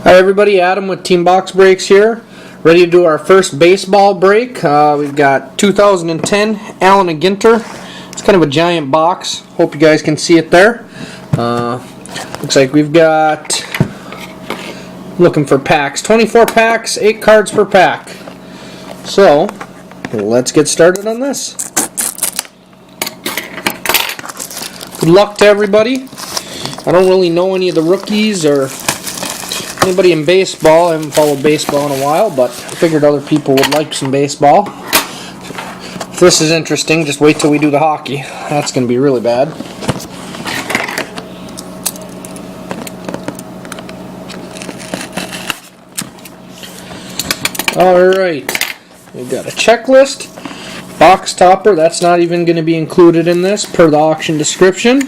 Hi everybody, Adam with Team Box Breaks here. Ready to do our first baseball break. We've got 2010 Allen and Ginter. It's kind of a giant box. Hope you guys can see it there. Looks like we've got, looking for packs, 24 packs, 8 cards per pack. So, let's get started on this. Good luck to everybody. I don't really know any of the rookies or anybody in baseball. I haven't followed baseball in a while, but I figured other people would like some baseball. If this is interesting, just wait till we do the hockey. That's going to be really bad. Alright, we've got a checklist. Box topper, that's not even going to be included in this per the auction description.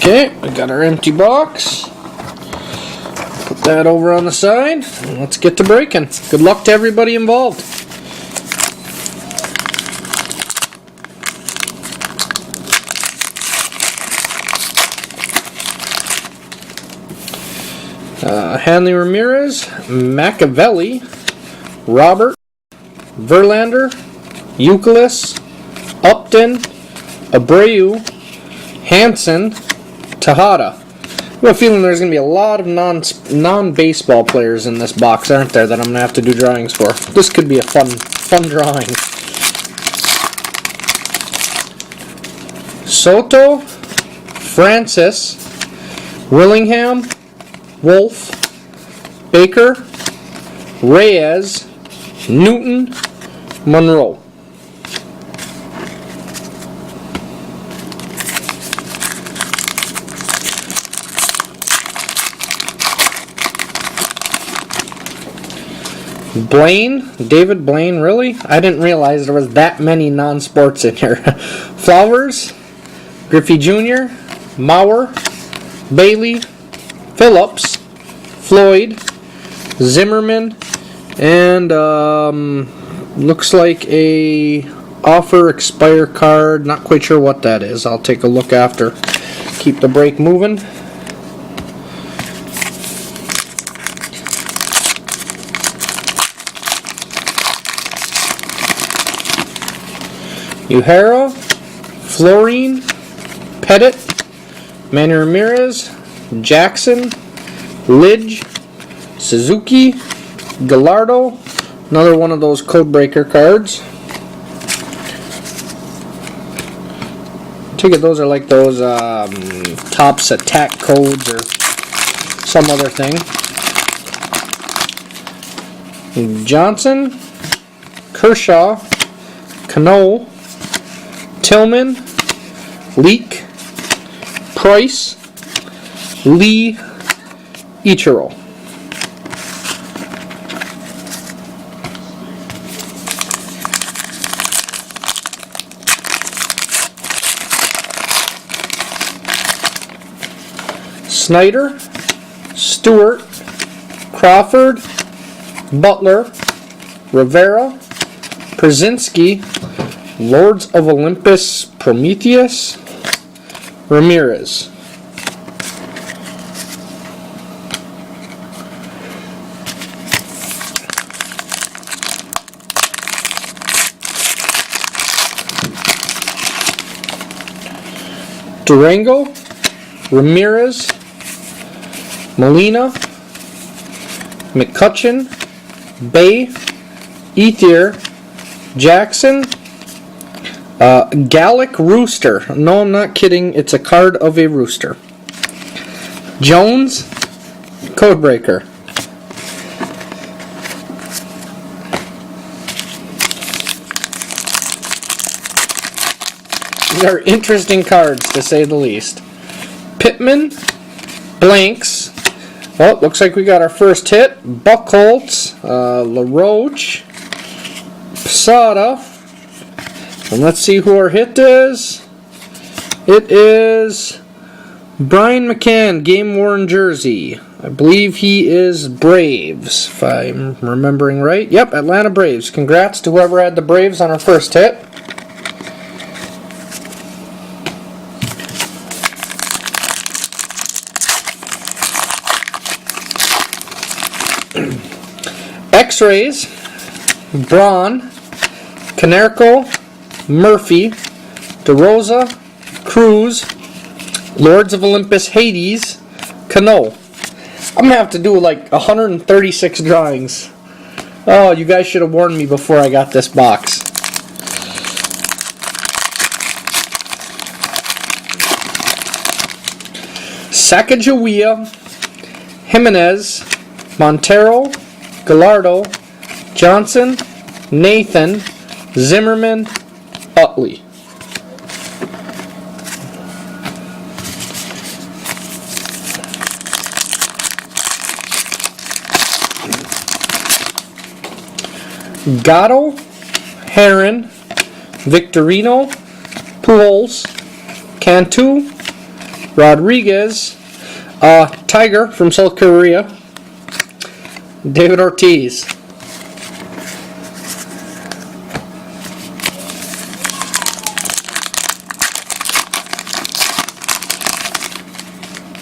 Okay, we got our empty box. Put that over on the side. And let's get to breaking. Good luck to everybody involved. Hanley Ramirez, Machiavelli, Robert, Verlander, Euclid, Upton, Abreu, Hansen, Tejada. I have a feeling there's going to be a lot of non-baseball players in this box, aren't there, that I'm going to have to do drawings for. This could be a fun drawing. Soto, Francis, Willingham, Wolf, Baker, Reyes, Newton, Monroe. Blaine, David Blaine, really? I didn't realize there was that many non-sports in here. Flowers, Griffey Jr., Mauer, Bailey, Phillips, Floyd, Zimmerman, and looks like a offer expire card. Not quite sure what that is. I'll take a look after. Keep the break moving. Uhara, Florine, Pettit, Manny Ramirez, Jackson, Lidge, Suzuki, Gallardo, another one of those code breaker cards. I take it those are like those Topps attack codes or some other thing. Johnson, Kershaw, Cano, Tillman, Leak, Price, Lee, Ichiro. Snyder, Stewart, Crawford, Butler, Rivera, Przinski, Lords of Olympus, Prometheus, Ramirez. Durango, Ramirez, Molina, McCutcheon, Bay, Ethier, Jackson, Gallic Rooster. No, I'm not kidding. It's a card of a rooster. Jones, Codebreaker. These are interesting cards, to say the least. Pittman, blanks. Well, looks like we got our first hit. Buchholz, LaRoche, Posada. And let's see who our hit is. It is Brian McCann, game-worn jersey. I believe he is Braves, if I'm remembering right. Yep, Atlanta Braves. Congrats to whoever had the Braves on our first hit. X-Rays, Braun, Canerco, Murphy, DeRosa, Cruz, Lords of Olympus, Hades, Cano. I'm going to have to do like 136 drawings. Oh, you guys should have warned me before I got this box. Sacagawea, Jimenez, Montero, Gallardo, Johnson, Nathan, Zimmerman, Utley. Gatto, Heron, Victorino, Pujols, Cantu, Rodriguez, Tiger from South Korea, David Ortiz.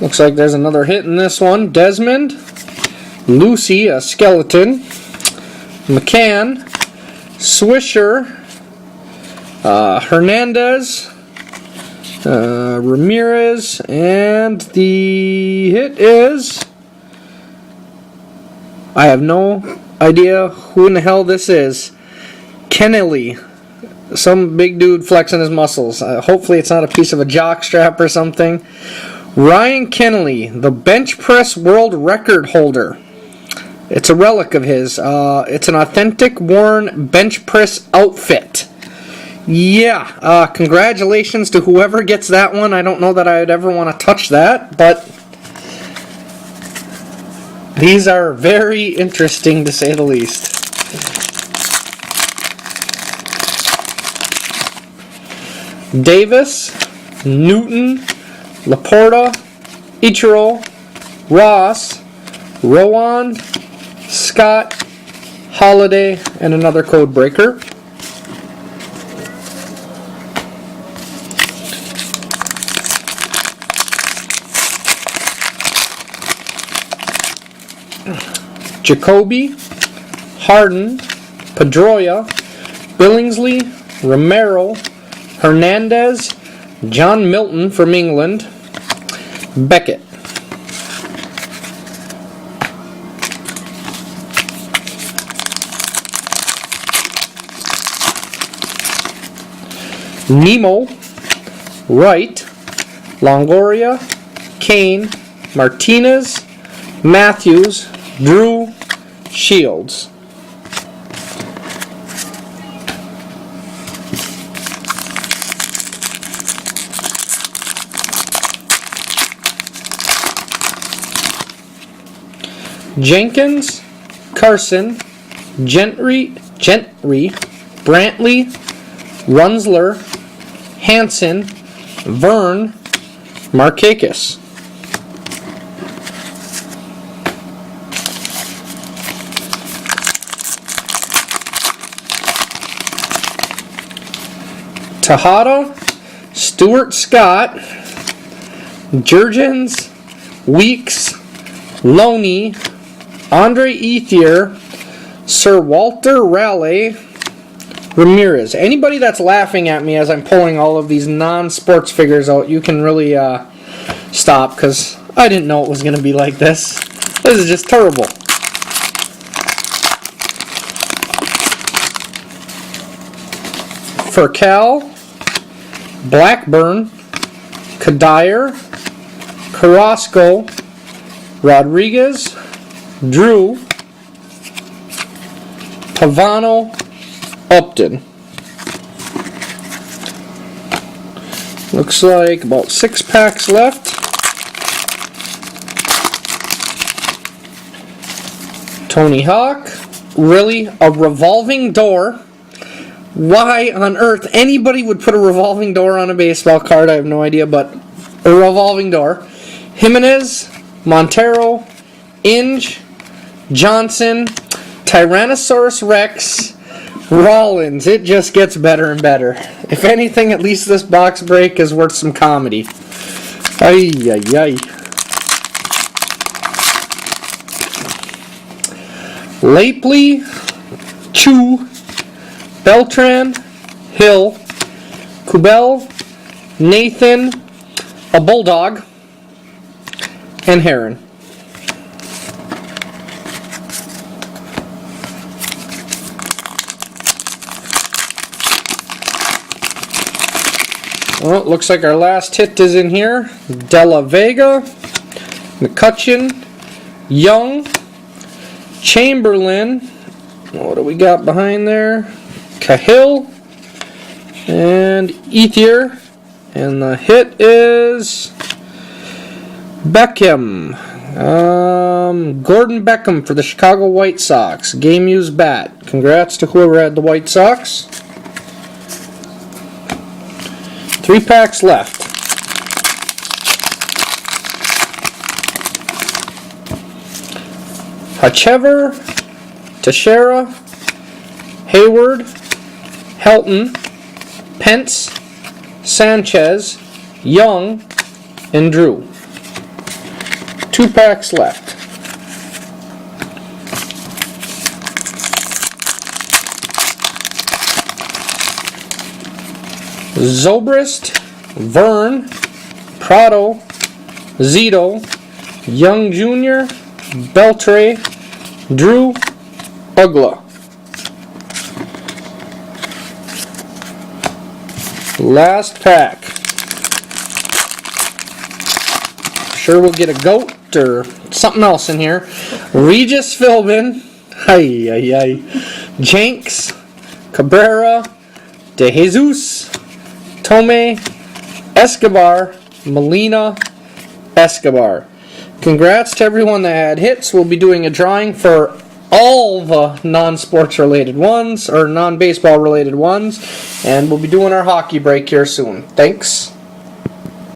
Looks like there's another hit in this one. Desmond, Lucy, a skeleton, McCann, Swisher, Hernandez, Ramirez, and the hit is... I have no idea who in the hell this is. Kennelly. Some big dude flexing his muscles. Hopefully it's not a piece of a jock strap or something. Ryan Kennelly, the bench press world record holder. It's a relic of his. It's an authentic worn bench press outfit. Yeah, congratulations to whoever gets that one. I don't know that I would ever want to touch that, but these are very interesting to say the least. Davis, Newton, Laporta, Ichiro, Ross, Rowan, Scott, Holiday, and another code breaker. Jacoby, Harden, Pedroia, Billingsley, Romero, Hernandez, John Milton from England, Beckett. Nemo, Wright, Longoria, Kane, Martinez, Matthews, Drew, Shields. Jenkins, Carson, Gentry, Brantley, Runsler, Hanson, Vern, Markakis. Tejada, Stuart Scott, Jurgens, Weeks, Loney, Andre Ethier, Sir Walter Raleigh, Ramirez. Anybody that's laughing at me as I'm pulling all of these non-sports figures out, you can really stop, because I didn't know it was going to be like this. This is just terrible. For Cal, Blackburn, Kadire, Carrasco, Rodriguez, Drew, Pavano, Upton. Looks like about 6 packs left. Tony Hawk. Really? A revolving door? Why on earth anybody would put a revolving door on a baseball card, I have no idea, but a revolving door. Jimenez, Montero, Inge, Johnson, Tyrannosaurus Rex, Rollins. It just gets better and better. If anything, at least this box break is worth some comedy. Ay, ay, ay. Lapley, Chu, Beltran, Hill, Kubel, Nathan, a Bulldog, and Heron. Well, it looks like our last hit is in here. Della Vega, McCutcheon, Young, Chamberlain. What do we got behind there? Cahill and Ethier. And the hit is Beckham. Gordon Beckham for the Chicago White Sox. Game used bat. Congrats to whoever had the White Sox. 3 packs left. Hochevar, Teixeira, Hayward, Helton, Pence, Sanchez, Young, and Drew. 2 packs left. Zobrist, Vern, Prado, Zito, Young Jr., Beltre, Drew, Ugla. Last pack. Sure we'll get a goat or something else in here. Regis Philbin, Jenks, Cabrera, De Jesus, Tome, Escobar, Molina, Escobar. Congrats to everyone that had hits. We'll be doing a drawing for all the non-sports related ones, or non-baseball related ones, and we'll be doing our hockey break here soon. Thanks.